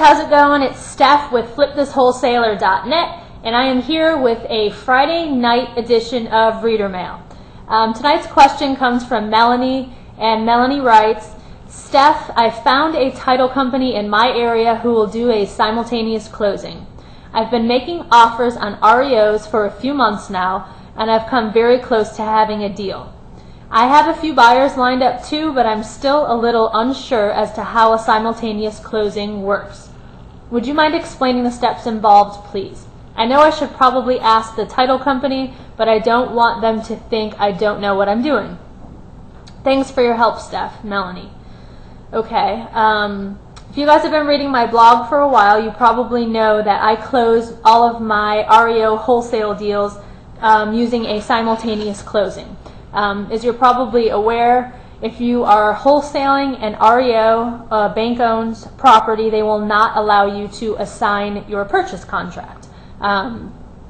how's it going? It's Steph with flipthiswholesaler.net, and I am here with a Friday night edition of Reader Mail. Tonight's question comes from Melanie, and Melanie writes, Steph, I found a title company in my area who will do a simultaneous closing. I've been making offers on REOs for a few months now, and I've come very close to having a deal. I have a few buyers lined up too, but I'm still a little unsure as to how a simultaneous closing works. Would you mind explaining the steps involved, please? I know I should probably ask the title company, but I don't want them to think I don't know what I'm doing. Thanks for your help, Steph. Melanie. Okay, if you guys have been reading my blog for a while, you probably know that I close all of my REO wholesale deals using a simultaneous closing. As you're probably aware, if you are wholesaling an REO, bank owns property, they will not allow you to assign your purchase contract.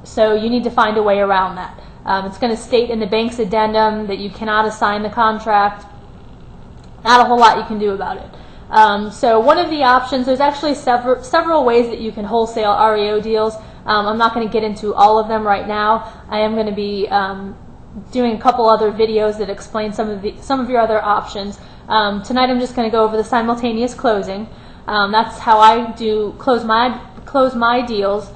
So you need to find a way around that. It's going to state in the bank's addendum that you cannot assign the contract. Not a whole lot you can do about it. So one of the options, there's actually several ways that you can wholesale REO deals. I'm not going to get into all of them right now. I am going to be doing a couple other videos that explain some of your other options. Tonight I'm just going to go over the simultaneous closing. That's how I do close my deals.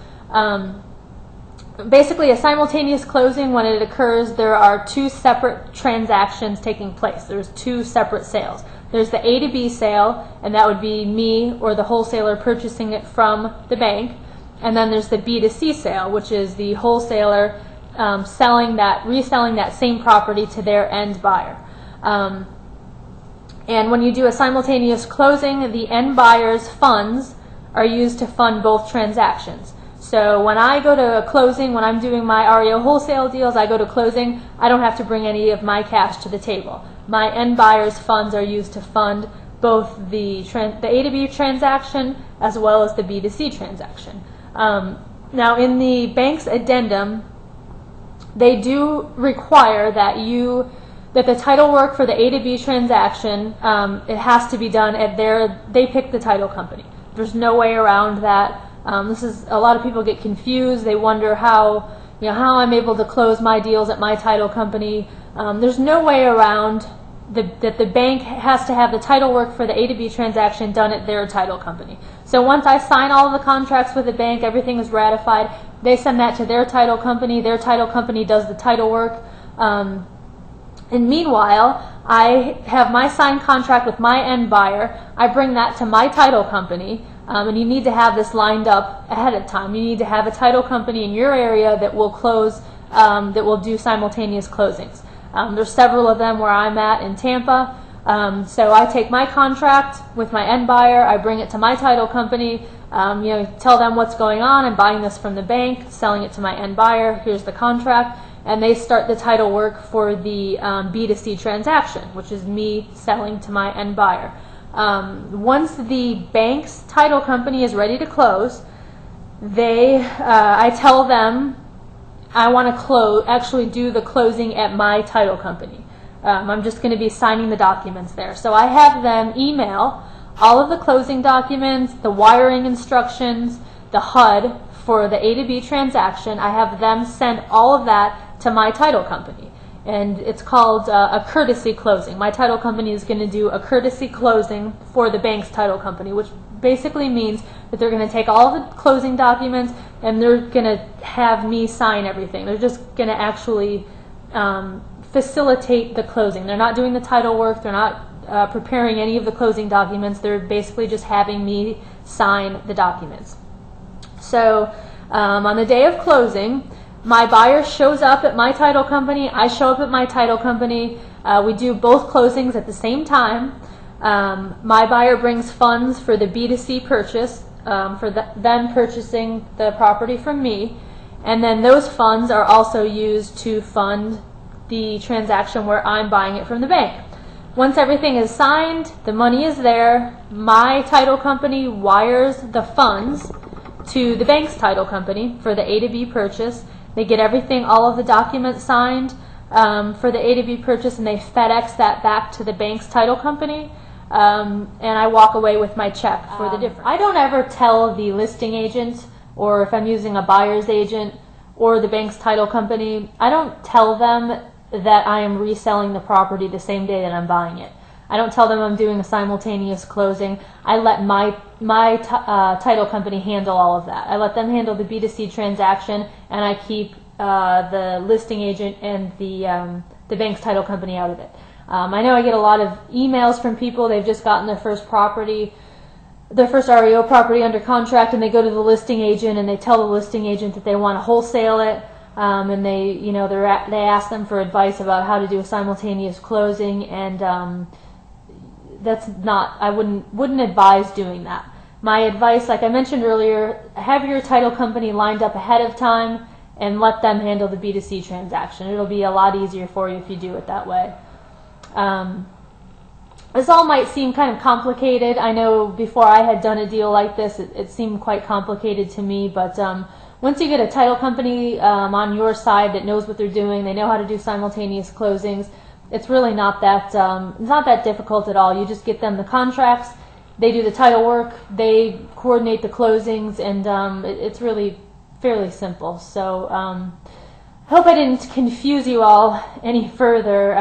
Basically, a simultaneous closing, when it occurs, there are two separate transactions taking place. There's two separate sales. There's the A to B sale, and that would be me or the wholesaler purchasing it from the bank. And then there's the B to C sale, which is the wholesaler reselling that same property to their end buyer. And when you do a simultaneous closing, the end buyer's funds are used to fund both transactions. So when I go to closing, when I'm doing my REO wholesale deals, I go to closing, I don't have to bring any of my cash to the table. My end buyer's funds are used to fund both the A to B transaction as well as the B to C transaction. Now in the bank's addendum, they do require that the title work for the A to B transaction, it has to be done at they pick the title company. There's no way around that. A lot of people get confused. They wonder how I'm able to close my deals at my title company. There's no way around that the bank has to have the title work for the A to B transaction done at their title company. So once I sign all of the contracts with the bank, everything is ratified, they send that to their title company does the title work. And meanwhile, I have my signed contract with my end buyer, I bring that to my title company, and you need to have this lined up ahead of time. You need to have a title company in your area that will close, that will do simultaneous closings. There's several of them where I'm at in Tampa. So I take my contract with my end buyer, I bring it to my title company, tell them what's going on. I'm buying this from the bank, selling it to my end buyer. Here's the contract, and they start the title work for the B to C transaction, which is me selling to my end buyer. Once the bank's title company is ready to close, I tell them I want to actually do the closing at my title company. I'm just going to be signing the documents there. So I have them email all of the closing documents, the wiring instructions, the HUD for the A to B transaction. I have them send all of that to my title company. And it's called a courtesy closing. My title company is going to do a courtesy closing for the bank's title company, which basically means that they're going to take all of the closing documents and they're going to have me sign everything. They're just going to actually facilitate the closing. They're not doing the title work. They're not preparing any of the closing documents. They're basically just having me sign the documents. So on the day of closing, my buyer shows up at my title company. I show up at my title company. We do both closings at the same time. My buyer brings funds for the B to C purchase, for them purchasing the property from me. And then those funds are also used to fund the transaction where I'm buying it from the bank. Once everything is signed, the money is there, my title company wires the funds to the bank's title company for the A to B purchase. They get everything, all of the documents signed for the A to B purchase, and they FedEx that back to the bank's title company. and I walk away with my check for the difference. I don't ever tell the listing agent, or if I'm using a buyer's agent or the bank's title company, I don't tell them that I am reselling the property the same day that I'm buying it. I don't tell them I'm doing a simultaneous closing. I let my title company handle all of that. I let them handle the B2C transaction, and I keep the listing agent and the bank's title company out of it. I know I get a lot of emails from people. They've just gotten their first REO property under contract, and they go to the listing agent and they tell the listing agent that they want to wholesale it, and they ask them for advice about how to do a simultaneous closing, and that's not, I wouldn't advise doing that. My advice, like I mentioned earlier, have your title company lined up ahead of time and let them handle the B2C transaction. It'll be a lot easier for you if you do it that way. This all might seem kind of complicated. I know before I had done a deal like this, it seemed quite complicated to me, but once you get a title company on your side that knows what they're doing, they know how to do simultaneous closings, it's really not that difficult at all. You just get them the contracts, they do the title work, they coordinate the closings, and it's really fairly simple. So I hope I didn't confuse you all any further.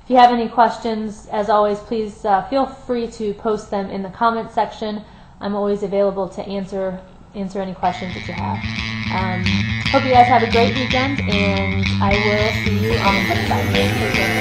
If you have any questions, as always, please feel free to post them in the comment section. I'm always available to answer any questions that you have. Hope you guys have a great weekend, and I will see you on the flip side. Take care.